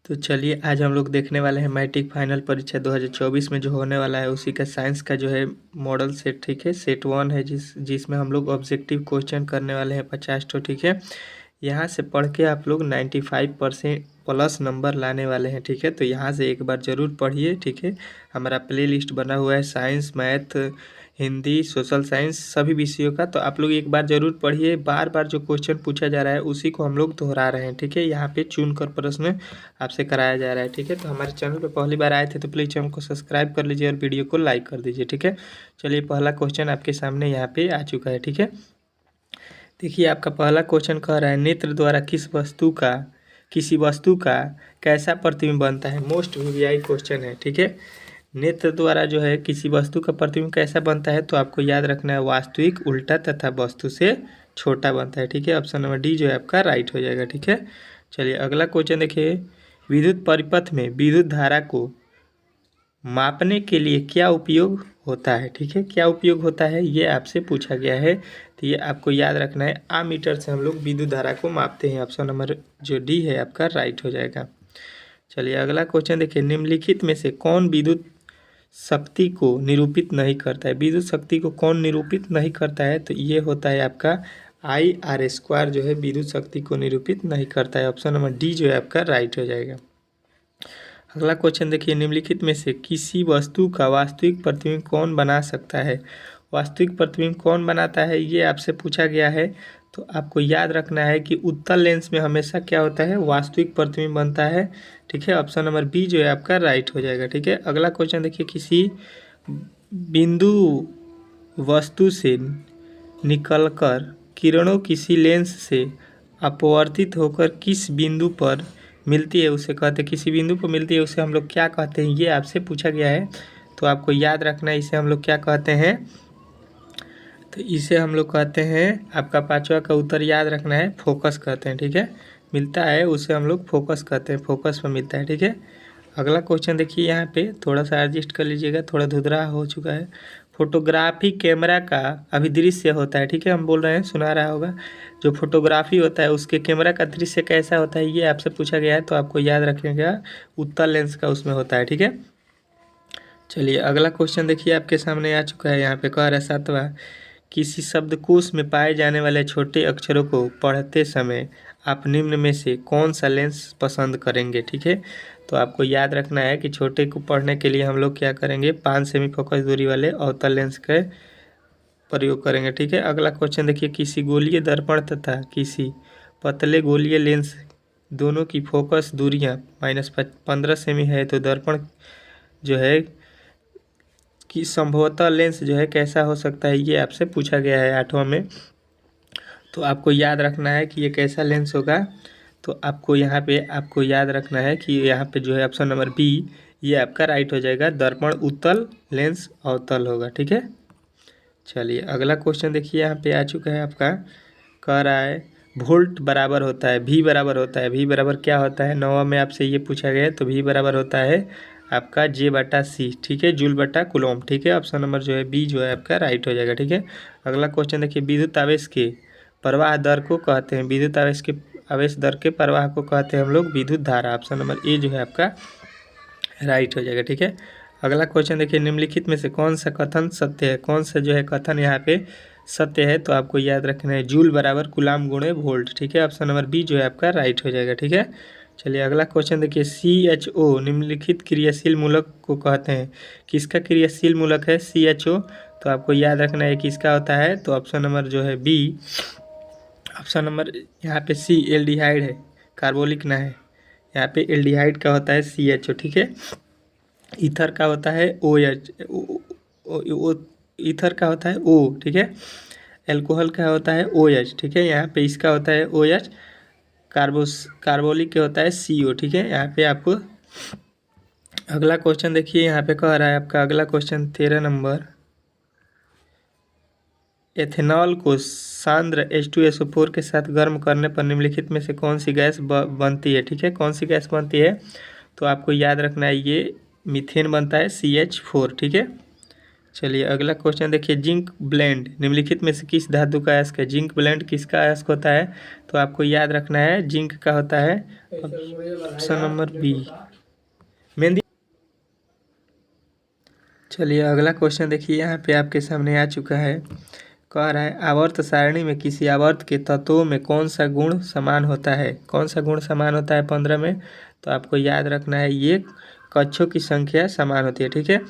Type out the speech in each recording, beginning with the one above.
तो चलिए आज हम लोग देखने वाले हैं मैट्रिक फाइनल परीक्षा 2024 में जो होने वाला है उसी का साइंस का जो है मॉडल सेट। ठीक है, सेट 1 है जिसमें हम लोग ऑब्जेक्टिव क्वेश्चन करने वाले हैं 50 तो। ठीक है, यहाँ से पढ़ के आप लोग 95% प्लस नंबर लाने वाले हैं। ठीक है, तो यहाँ से एक बार ज़रूर पढ़िए। ठीक है, हमारा प्ले लिस्ट बना हुआ है science, math, Hindi, social science सभी विषयों का। तो आप लोग एक बार ज़रूर पढ़िए। बार बार जो क्वेश्चन पूछा जा रहा है उसी को हम लोग दोहरा रहे हैं। ठीक है, यहाँ पे चुन कर प्रश्न आपसे कराया जा रहा है। ठीक है, तो हमारे चैनल पे पहली बार आए थे तो प्लीज़ चैनल को सब्सक्राइब कर लीजिए और वीडियो को लाइक कर दीजिए। ठीक है, चलिए पहला क्वेश्चन आपके सामने यहाँ पे आ चुका है। ठीक है, देखिए आपका पहला क्वेश्चन कह रहा है नेत्र द्वारा किसी वस्तु का कैसा प्रतिबिंब बनता है। मोस्ट वीवीआई क्वेश्चन है। ठीक है, नेत्र द्वारा जो है किसी वस्तु का प्रतिबिंब कैसा बनता है, तो आपको याद रखना है वास्तविक, उल्टा तथा वस्तु से छोटा बनता है। ठीक है, ऑप्शन नंबर डी जो है आपका राइट हो जाएगा। ठीक है, चलिए अगला क्वेश्चन देखिए, विद्युत परिपथ में विद्युत धारा को मापने के लिए क्या उपयोग होता है। ठीक है, क्या उपयोग होता है ये आपसे पूछा गया है, तो ये आपको याद रखना है। आमीटर से हम लोग विद्युत धारा को मापते हैं। ऑप्शन नंबर जो डी है आपका राइट हो जाएगा। चलिए अगला क्वेश्चन देखिए, निम्नलिखित में से कौन विद्युत शक्ति को निरूपित नहीं करता है। विद्युत शक्ति को कौन निरूपित नहीं करता है, तो ये होता है आपका IR² जो है विद्युत शक्ति को निरूपित नहीं करता है। ऑप्शन नंबर डी जो है आपका राइट हो जाएगा। अगला क्वेश्चन देखिए, निम्नलिखित में से किसी वस्तु का वास्तविक प्रतिबिंब कौन बना सकता है। वास्तविक प्रतिबिंब कौन बनाता है ये आपसे पूछा गया है, तो आपको याद रखना है कि उत्तल लेंस में हमेशा क्या होता है, वास्तविक प्रतिबिंब बनता है। ठीक है, ऑप्शन नंबर बी जो है आपका राइट हो जाएगा। ठीक है, अगला क्वेश्चन देखिए, किसी बिंदु वस्तु से निकलकर किरणों किसी लेंस से अपवर्तित होकर किस बिंदु पर मिलती है उसे कहते हैं, किसी बिंदु पर मिलती है उसे हम लोग क्या कहते हैं, ये आपसे पूछा गया है। तो आपको याद रखना है इसे हम लोग क्या कहते हैं, तो इसे हम लोग कहते हैं, आपका पांचवा का उत्तर याद रखना है, फोकस कहते हैं। ठीक है, मिलता है उसे हम लोग फोकस कहते हैं, फोकस पर मिलता है। ठीक है, अगला क्वेश्चन देखिए, यहाँ पे थोड़ा सा एडजस्ट कर लीजिएगा, थोड़ा धुंधला हो चुका है। फोटोग्राफी कैमरा का अभिदृश्य होता है। ठीक है, हम बोल रहे हैं, सुना रहा होगा, जो फोटोग्राफी होता है उसके कैमरा का दृश्य कैसा होता है ये आपसे पूछा गया है, तो आपको याद रखिएगा उत्तल लेंस का उसमें होता है। ठीक है, चलिए अगला क्वेश्चन देखिए आपके सामने आ चुका है। यहाँ पे कह रहा है 7वां, किसी शब्दकोश में पाए जाने वाले छोटे अक्षरों को पढ़ते समय आप निम्न में से कौन सा लेंस पसंद करेंगे। ठीक है, तो आपको याद रखना है कि छोटे को पढ़ने के लिए हम लोग क्या करेंगे, 5 सेमी फोकस दूरी वाले अवतल लेंस का प्रयोग करेंगे। ठीक है, अगला क्वेश्चन देखिए, किसी गोलीय दर्पण तथा किसी पतले गोलीय लेंस दोनों की फोकस दूरियां -15 सेमी है, तो दर्पण जो है कि संभवतः लेंस जो है कैसा हो सकता है, ये आपसे पूछा गया है 8वां में। तो आपको याद रखना है कि ये कैसा लेंस होगा, तो आपको यहाँ पे आपको याद रखना है कि यहाँ पे जो है ऑप्शन नंबर बी ये आपका राइट हो जाएगा, दर्पण उत्तल लेंस अवतल होगा। ठीक है, चलिए अगला क्वेश्चन देखिए, यहाँ पे आ चुका है आपका, कह रहा है वोल्ट बराबर होता है V बराबर होता है। V बराबर क्या होता है, 9वां में आपसे ये पूछा गया है, तो V बराबर होता है आपका J/C। ठीक है, जूल बटा कूलम। ठीक है, ऑप्शन नंबर जो है बी जो है आपका राइट हो जाएगा। ठीक है, अगला क्वेश्चन देखिए, विद्युत आवेश के प्रवाह दर को कहते हैं, विद्युत आवेश दर के प्रवाह को कहते हैं हम लोग विद्युत धारा। ऑप्शन नंबर ए जो है आपका राइट हो जाएगा। ठीक है, अगला क्वेश्चन देखिए, निम्नलिखित में से कौन सा कथन सत्य है, कौन सा जो है कथन यहाँ पे सत्य है, तो आपको याद रखना है जूल बराबर कूलम गुणे वोल्ट। ठीक है, ऑप्शन नंबर बी जो है आपका राइट हो जाएगा। ठीक है, चलिए अगला क्वेश्चन देखिए, CHO निम्नलिखित क्रियाशील मूलक को कहते हैं, किसका क्रियाशील मूलक है CHO, तो आपको याद रखना है किसका होता है, तो ऑप्शन नंबर जो है बी, ऑप्शन नंबर यहाँ पे सी एल्डिहाइड है, कार्बोलिक ना है, यहाँ पे एल्डिहाइड का होता है CHO। ठीक है, ईथर का होता है OH, ईथर का होता है O। ठीक है, एल्कोहल का होता है OH। ठीक है, यहाँ पे इसका होता है OH, कार्बोलिक के होता है CO। ठीक है, यहाँ पे आपको अगला क्वेश्चन देखिए, यहाँ पे कह रहा है आपका अगला क्वेश्चन 13 नंबर, एथेनॉल को सांद्र H2SO4 के साथ गर्म करने पर निम्नलिखित में से कौन सी गैस बनती है। ठीक है, कौन सी गैस बनती है, तो आपको याद रखना है ये मीथेन बनता है CH4। ठीक है, चलिए अगला क्वेश्चन देखिए, जिंक ब्लेंड निम्नलिखित में से किस धातु का अयस्क है? जिंक ब्लेंड किसका अयस्क होता है? तो आपको याद रखना है जिंक का होता है ऑप्शन नंबर बी, मेहंदी। चलिए अगला क्वेश्चन देखिए, यहाँ पे आपके सामने आ चुका है। कह रहा है आवर्त सारणी में किसी आवर्त के तत्वों में कौन सा गुण समान होता है? कौन सा गुण समान होता है 15 में? तो आपको याद रखना है ये कक्षों की संख्या समान होती है, ठीक है।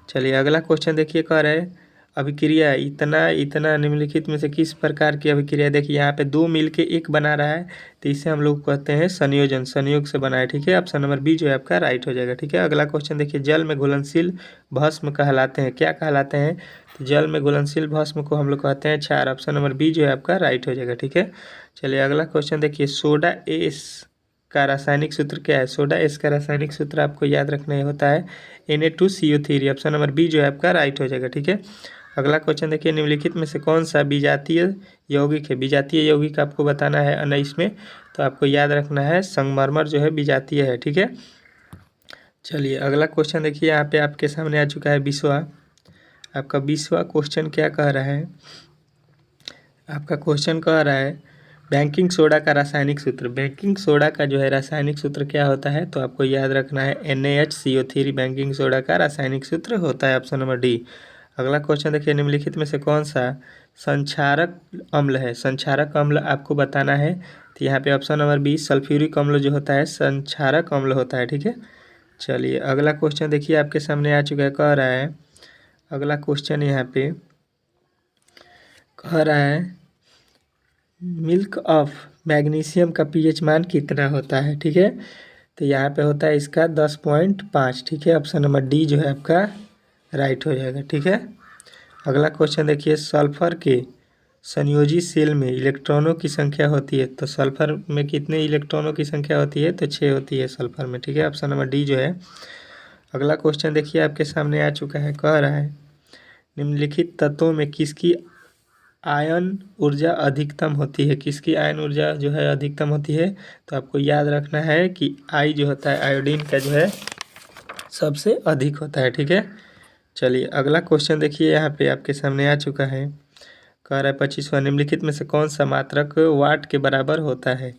चलिए अगला क्वेश्चन देखिए, कह रहा है अभिक्रिया इतना इतना निम्नलिखित में से किस प्रकार की अभिक्रिया? देखिए यहाँ पे दो मिलके एक बना रहा है, तो इसे हम लोग कहते हैं संयोजन, संयोग से बना है, ठीक है। ऑप्शन नंबर बी जो है आपका राइट हो जाएगा, ठीक है। अगला क्वेश्चन देखिए, जल में घुलनशील भस्म कहलाते हैं, क्या कहलाते हैं? तो जल में घुलनशील भस्म को हम लोग कहते हैं क्षार। ऑप्शन नंबर बी जो है आपका राइट हो जाएगा, ठीक है। चलिए अगला क्वेश्चन देखिए, सोडा एस का रासायनिक सूत्र क्या है? सोडा एस का रासायनिक सूत्र आपको याद रखना होता है Na2CO3। ऑप्शन नंबर बी जो है आपका राइट हो जाएगा, ठीक है। अगला क्वेश्चन देखिए, निम्नलिखित में से कौन सा विजातीय यौगिक है? विजातीय यौगिक आपको बताना है 19 में, तो आपको याद रखना है संगमरमर जो है विजातीय है, ठीक है। चलिए अगला क्वेश्चन देखिए, यहाँ पे आपके सामने आ चुका है 20वां। आपका 20वां क्वेश्चन क्या कह रहा है? आपका क्वेश्चन कह रहा है बेकिंग सोडा का रासायनिक सूत्र। बेकिंग सोडा का जो है रासायनिक सूत्र क्या होता है? तो आपको याद रखना है NaHCO3 बेकिंग सोडा का रासायनिक सूत्र होता है। Option number D. अगला क्वेश्चन देखिए, निम्नलिखित में से कौन सा संक्षारक अम्ल है? संक्षारक अम्ल आपको बताना है, तो यहाँ पे ऑप्शन नंबर बी सल्फ्यूरिक अम्ल जो होता है संक्षारक अम्ल होता है, ठीक है। चलिए अगला क्वेश्चन देखिए आपके सामने आ चुका है। कह रहा है अगला क्वेश्चन यहाँ पे कह रहा है मिल्क ऑफ मैग्नीशियम का पीएच मान कितना होता है, ठीक है। तो यहाँ पे होता है इसका 10.5, ठीक है। ऑप्शन नंबर डी जो है आपका राइट हो जाएगा, ठीक है। अगला क्वेश्चन देखिए, सल्फर के संयोजी सेल में इलेक्ट्रॉनों की संख्या होती है, तो सल्फर में कितने इलेक्ट्रॉनों की संख्या होती है? तो 6 होती है सल्फर में, ठीक है। ऑप्शन नंबर डी जो है। अगला क्वेश्चन देखिए आपके सामने आ चुका है। कह रहा है निम्नलिखित तत्वों में किसकी आयन ऊर्जा अधिकतम होती है? किसकी आयन ऊर्जा जो है अधिकतम होती है? तो आपको याद रखना है कि आई जो होता है आयोडीन का जो है सबसे अधिक होता है, ठीक है। चलिए अगला क्वेश्चन देखिए, यहाँ पे आपके सामने आ चुका है। कह रहा है 25वां, निम्नलिखित में से कौन सा मात्रक वाट के बराबर होता है?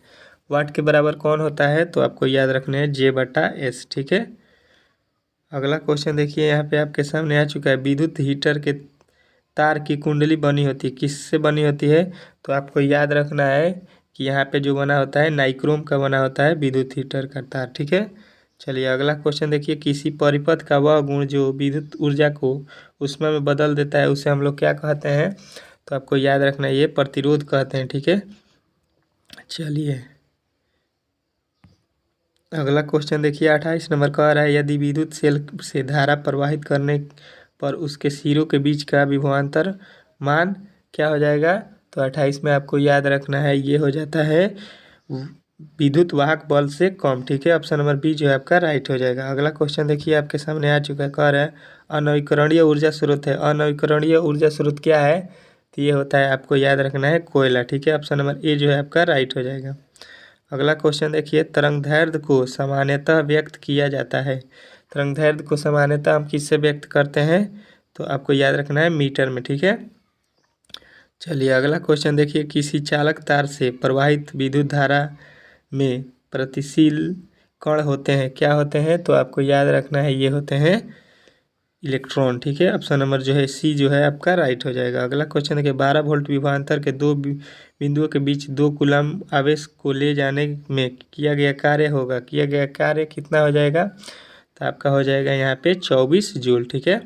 वाट के बराबर कौन होता है? तो आपको याद रखना है J/S, ठीक है। अगला क्वेश्चन देखिए, यहाँ पे आपके सामने आ चुका है विद्युत हीटर के तार की कुंडली बनी होती है, किससे बनी होती है? तो आपको याद रखना है कि यहाँ पे जो बना होता है नाइक्रोम का बना होता है विद्युत हीटर का तार, ठीक है। चलिए अगला क्वेश्चन देखिए, किसी परिपथ का वह गुण जो विद्युत ऊर्जा को ऊष्मा में बदल देता है उसे हम लोग क्या कहते हैं? तो आपको याद रखना है ये प्रतिरोध कहते हैं, ठीक है। चलिए अगला क्वेश्चन देखिए 28 नंबर कह रहा है यदि विद्युत सेल से धारा प्रवाहित करने पर उसके सिरों के बीच का विभवांतर मान क्या हो जाएगा? तो 28 में आपको याद रखना है ये हो जाता है विद्युत वाहक बल से कम, ठीक है। ऑप्शन नंबर बी जो है आपका राइट हो जाएगा। अगला क्वेश्चन देखिए आपके सामने आ चुका है। कह रहा है अनवीकरणीय ऊर्जा स्रोत है। अनवीकरणीय ऊर्जा स्रोत क्या है? तो ये होता है आपको याद रखना है कोयला, ठीक है। ऑप्शन नंबर ए जो है आपका राइट हो जाएगा। अगला क्वेश्चन देखिए, तरंगदैर्घ्य को सामान्यतः व्यक्त किया जाता है। तरंगदैर्घ्य को सामान्यतः हम किससे व्यक्त करते हैं? तो आपको याद रखना है मीटर में, ठीक है। चलिए अगला क्वेश्चन देखिए, किसी चालक तार से प्रवाहित विद्युत धारा में प्रतिशील कण होते हैं, क्या होते हैं? तो आपको याद रखना है ये होते हैं इलेक्ट्रॉन, ठीक है। ऑप्शन नंबर जो है सी जो है आपका राइट हो जाएगा। अगला क्वेश्चन देखिए, 12 वोल्ट विभवांतर के दो बिंदुओं के बीच 2 कूलम आवेश को ले जाने में किया गया कार्य होगा, किया गया कार्य कितना हो जाएगा? तो आपका हो जाएगा यहाँ पे 24 जूल, ठीक है।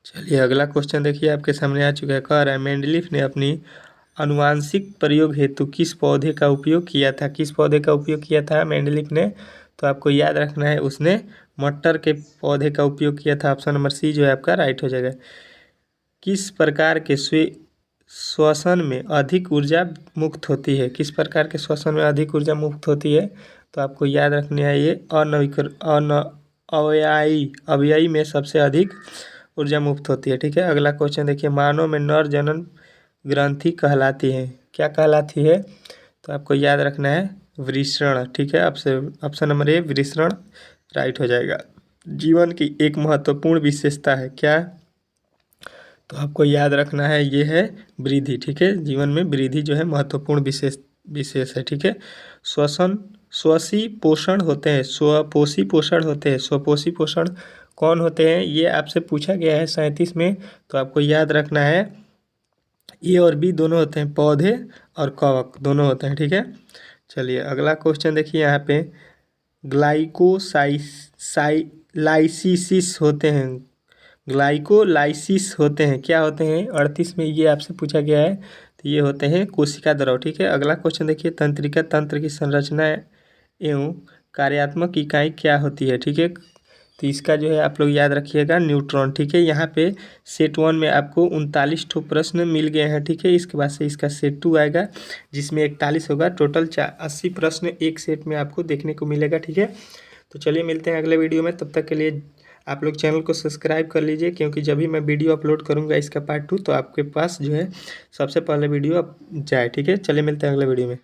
चलिए अगला क्वेश्चन देखिए आपके सामने आ चुका है। कह रहा है मेंडलीफ ने अपनी अनुवांशिक प्रयोग हेतु किस पौधे का उपयोग किया था? किस पौधे का उपयोग किया था मेंडलीफ ने? तो आपको याद रखना है उसने मटर के पौधे का उपयोग किया था। ऑप्शन नंबर सी जो है आपका राइट हो जाएगा। किस प्रकार के श्वसन में अधिक ऊर्जा मुक्त होती है? किस प्रकार के श्वसन में अधिक ऊर्जा मुक्त होती है? तो आपको याद रखनी है ये अवयवी में सबसे अधिक ऊर्जा मुक्त होती है, ठीक है। अगला क्वेश्चन देखिए, मानव में नर जनन ग्रंथि कहलाती है, क्या कहलाती है? तो आपको याद रखना है वृषण, ठीक है। ऑप्शन नंबर ए वृषण राइट हो जाएगा। जीवन की एक महत्वपूर्ण विशेषता है, क्या? तो आपको याद रखना है ये है वृद्धि, ठीक है। जीवन में वृद्धि जो है महत्वपूर्ण विशेष है, ठीक है। श्वसन स्वसी पोषण होते हैं, स्वपोषी पोषण होते हैं। स्वपोषी पोषण कौन होते हैं ये आपसे पूछा गया है 37 में, तो आपको याद रखना है ए और बी दोनों होते हैं, पौधे और कवक दोनों होते हैं, ठीक है। चलिए अगला क्वेश्चन देखिए यहाँ पे, ग्लाइकोलाइसिस होते हैं, ग्लाइकोलाइसिस होते हैं, क्या होते हैं 38 में ये आपसे पूछा गया है, तो ये होते हैं कोशिका द्रव, ठीक है। अगला क्वेश्चन देखिए, तंत्रिका तंत्र की संरचना एवं कार्यात्मक इकाई क्या होती है, ठीक है। तो इसका जो है आप लोग याद रखिएगा न्यूट्रॉन, ठीक है। यहाँ पे सेट 1 में आपको 39 ठो प्रश्न मिल गए हैं, ठीक है। इसके बाद से इसका सेट 2 आएगा जिसमें 41 होगा, टोटल 80 प्रश्न एक सेट में आपको देखने को मिलेगा, ठीक है। तो चलिए मिलते हैं अगले वीडियो में, तब तक के लिए आप लोग चैनल को सब्सक्राइब कर लीजिए, क्योंकि जब भी मैं वीडियो अपलोड करूँगा इसका पार्ट 2 तो आपके पास जो है सबसे पहले वीडियो जाए, ठीक है। चलिए मिलते हैं अगले वीडियो में।